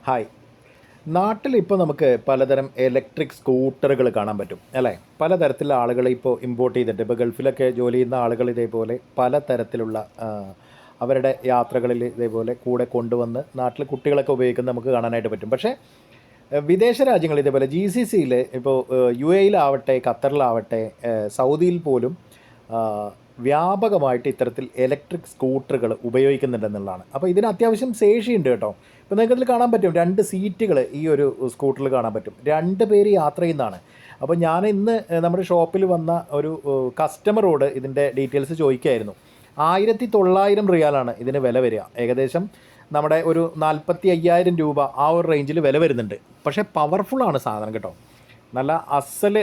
Hi. നാട്ടിലിപ്പോൾ നമുക്ക് പലതരം electric സ്കൂട്ടറുകൾ കാണാൻ പറ്റും അല്ലേ? പലതരത്തിലുള്ള ആളുകൾ ഇപ്പോൾ ഇമ്പോർട്ട് ചെയ്തിട്ട് ഇപ്പോൾ ഗൾഫിലൊക്കെ ജോലി ചെയ്യുന്ന ആളുകൾ ഇതേപോലെ പലതരത്തിലുള്ള അവരുടെ യാത്രകളിൽ ഇതേപോലെ കൂടെ കൊണ്ടുവന്ന് നാട്ടിൽ കുട്ടികളൊക്കെ ഉപയോഗിക്കുന്നത് നമുക്ക് കാണാനായിട്ട് പറ്റും. പക്ഷേ വിദേശ രാജ്യങ്ങൾ ഇതേപോലെ GCCയിൽ ഇപ്പോൾ UAEയിലാവട്ടെ, ഖത്തറിലാവട്ടെ, സൗദിയിൽ പോലും ആ, വ്യാപകമായിട്ട് ഇത്തരത്തിൽ ഇലക്ട്രിക് സ്കൂട്ടറുകൾ ഉപയോഗിക്കുന്നുണ്ടെന്നുള്ളതാണ്. അപ്പോൾ ഇതിന് അത്യാവശ്യം ശേഷിയുണ്ട് കേട്ടോ. ഇപ്പോൾ നിങ്ങൾക്ക് ഇതിൽ കാണാൻ പറ്റും 2 സീറ്റുകൾ ഈ ഒരു സ്കൂട്ടറിൽ കാണാൻ പറ്റും. 2 പേര് യാത്ര ചെയ്യുന്നതാണ്. അപ്പോൾ ഞാൻ ഇന്ന് നമ്മുടെ ഷോപ്പിൽ വന്ന ഒരു കസ്റ്റമറോട് ഇതിൻ്റെ ഡീറ്റെയിൽസ് ചോദിക്കുകയായിരുന്നു. 1900 റിയാലാണ് ഇതിന് വില വരിക. ഏകദേശം നമ്മുടെ ഒരു 45,000 രൂപ ആ ഒരു റേഞ്ചിൽ വില വരുന്നുണ്ട്. പക്ഷേ പവർഫുള്ളാണ് സാധനം കേട്ടോ. നല്ല അസൽ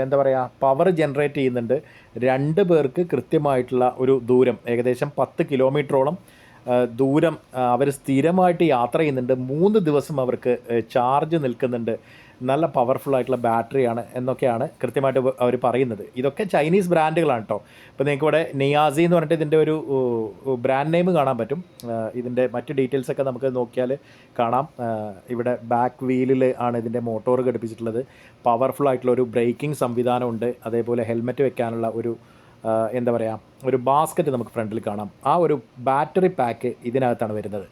എന്താ പറയുക, പവർ ജനറേറ്റ് ചെയ്യുന്നുണ്ട്. 2 പേർക്ക് കൃത്യമായിട്ടുള്ള ഒരു ദൂരം, ഏകദേശം 10 കിലോമീറ്ററോളം ദൂരം അവർ സ്ഥിരമായിട്ട് യാത്ര ചെയ്യുന്നുണ്ട്. 3 ദിവസം അവർക്ക് ചാർജ് നിൽക്കുന്നുണ്ട്. നല്ല പവർഫുള്ളായിട്ടുള്ള ബാറ്ററിയാണ് എന്നൊക്കെയാണ് കൃത്യമായിട്ട് അവർ പറയുന്നത്. ഇതൊക്കെ ചൈനീസ് ബ്രാൻഡുകളാണ് കേട്ടോ. ഇപ്പോൾ നിങ്ങൾക്ക് ഇവിടെ നിയാസി എന്ന് പറഞ്ഞിട്ട് ഇതിൻ്റെ ഒരു ബ്രാൻഡ് നെയിം കാണാൻ പറ്റും. ഇതിൻ്റെ മറ്റ് ഡീറ്റെയിൽസൊക്കെ നമുക്ക് നോക്കിയാൽ കാണാം. ഇവിടെ ബാക്ക് വീലിൽ ആണ് ഇതിൻ്റെ മോട്ടോർ ഘടിപ്പിച്ചിട്ടുള്ളത്. പവർഫുള്ളായിട്ടുള്ള ഒരു ബ്രേക്കിംഗ് സംവിധാനമുണ്ട്. അതേപോലെ ഹെൽമെറ്റ് വെക്കാനുള്ള ഒരു എന്താ പറയുക, ഒരു ബാസ്ക്കറ്റ് നമുക്ക് ഫ്രണ്ടിൽ കാണാം. ആ ഒരു ബാറ്ററി പാക്ക് ഇതിനകത്താണ് വരുന്നത്.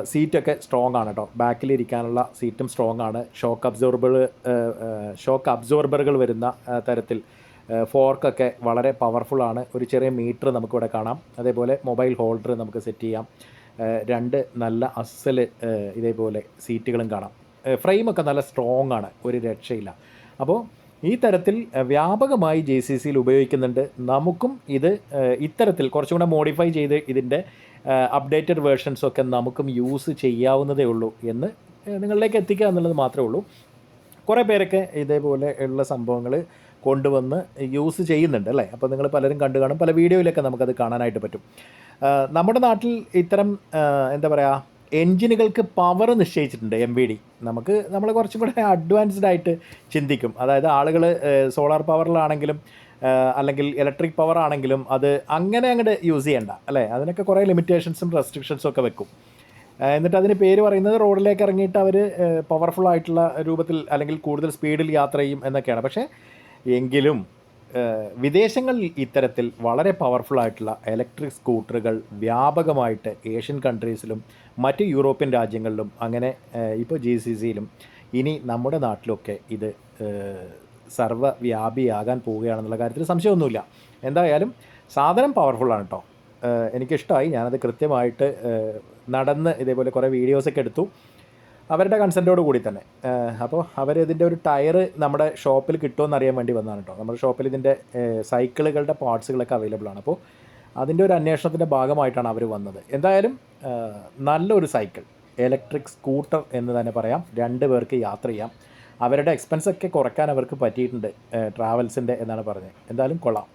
സീറ്റൊക്കെ സ്ട്രോങ് ആണ് കേട്ടോ. ബാക്കിലിരിക്കാനുള്ള സീറ്റും സ്ട്രോങ് ആണ്. ഷോക്ക് അബ്സോർബറുകൾ വരുന്ന തരത്തിൽ ഫോർക്കൊക്കെ വളരെ പവർഫുള്ളാണ്. ഒരു ചെറിയ മീറ്റർ നമുക്കിവിടെ കാണാം. അതേപോലെ മൊബൈൽ ഹോൾഡർ നമുക്ക് സെറ്റ് ചെയ്യാം. 2 നല്ല അസൽ ഇതേപോലെ സീറ്റുകളും കാണാം. ഫ്രെയിമൊക്കെ നല്ല സ്ട്രോങ് ആണ്, ഒരു രക്ഷയില്ല. അപ്പോൾ ഈ തരത്തിൽ വ്യാപകമായി GCCയിൽ ഉപയോഗിക്കുന്നുണ്ട്. നമുക്കും ഇത് ഇത്തരത്തിൽ കുറച്ചും കൂടെ മോഡിഫൈ ചെയ്ത് ഇതിൻ്റെ അപ്ഡേറ്റഡ് വേർഷൻസൊക്കെ നമുക്കും യൂസ് ചെയ്യാവുന്നതേ ഉള്ളൂ എന്ന് നിങ്ങളിലേക്ക് എത്തിക്കുക എന്നുള്ളത് മാത്രമേ ഉള്ളൂ. കുറേ പേരൊക്കെ ഇതേപോലെ ഉള്ള സംഭവങ്ങൾ കൊണ്ടുവന്ന് യൂസ് ചെയ്യുന്നുണ്ട് അല്ലേ? അപ്പോൾ നിങ്ങൾ പലരും കണ്ടു കാണും. പല വീഡിയോയിലൊക്കെ നമുക്കത് കാണാനായിട്ട് പറ്റും. നമ്മുടെ നാട്ടിൽ ഇത്തരം എന്താ പറയുക, എൻജിനുകൾക്ക് പവർ നിശ്ചയിച്ചിട്ടുണ്ട് MVD. നമ്മൾ കുറച്ചും കൂടെ അഡ്വാൻസ്ഡ് ആയിട്ട് ചിന്തിക്കും. അതായത് ആളുകൾ സോളാർ പവറിലാണെങ്കിലും അല്ലെങ്കിൽ ഇലക്ട്രിക് പവർ ആണെങ്കിലും അത് അങ്ങനെ അങ്ങോട്ട് യൂസ് ചെയ്യണ്ട അല്ലേ? അതിനൊക്കെ കുറേ ലിമിറ്റേഷൻസും റെസ്ട്രിക്ഷൻസും ഒക്കെ വെക്കും. എന്നിട്ട് അതിന് പേര് പറയുന്നത് റോഡിലേക്ക് ഇറങ്ങിയിട്ട് അവർ പവർഫുൾ ആയിട്ടുള്ള രൂപത്തിൽ അല്ലെങ്കിൽ കൂടുതൽ സ്പീഡിൽ യാത്ര ചെയ്യും എന്നൊക്കെയാണ്. പക്ഷേ എങ്കിലും വിദേശങ്ങളിൽ ഇത്തരത്തിൽ വളരെ പവർഫുള്ളായിട്ടുള്ള ഇലക്ട്രിക് സ്കൂട്ടറുകൾ വ്യാപകമായിട്ട് ഏഷ്യൻ കൺട്രീസിലും മറ്റ് യൂറോപ്യൻ രാജ്യങ്ങളിലും അങ്ങനെ ഇപ്പോൾ GCCയിലും ഇനി നമ്മുടെ നാട്ടിലൊക്കെ ഇത് സർവ്വവ്യാപിയാകാൻ പോവുകയാണെന്നുള്ള കാര്യത്തിൽ സംശയമൊന്നുമില്ല. എന്തായാലും സാധനം പവർഫുള്ളാണ് കേട്ടോ. എനിക്കിഷ്ടമായി. ഞാനത് കൃത്യമായിട്ട് നടന്ന് ഇതേപോലെ കുറേ വീഡിയോസൊക്കെ എടുത്തു, അവരുടെ കൺസെൻറ്റോട് കൂടി തന്നെ. അപ്പോൾ അവരിതിൻ്റെ ഒരു ടയർ നമ്മുടെ ഷോപ്പിൽ കിട്ടുമെന്ന് അറിയാൻ വേണ്ടി വന്നതാണ് കേട്ടോ. നമ്മുടെ ഷോപ്പിൽ ഇതിൻ്റെ സൈക്കിളുകളുടെ പാർട്സുകളൊക്കെ അവൈലബിൾ ആണ്. അപ്പോൾ അതിൻ്റെ ഒരു അന്വേഷണത്തിൻ്റെ ഭാഗമായിട്ടാണ് അവർ വന്നത്. എന്തായാലും നല്ലൊരു സൈക്കിൾ, ഇലക്ട്രിക് സ്കൂട്ടർ എന്ന് തന്നെ പറയാം. 2 പേർക്ക് യാത്ര ചെയ്യാം. അവരുടെ എക്സ്പെൻസൊക്കെ കുറയ്ക്കാൻ അവർക്ക് പറ്റിയിട്ടുണ്ട് ട്രാവൽസിൻ്റെ എന്നാണ് പറഞ്ഞത്. എന്തായാലും കൊള്ളാം.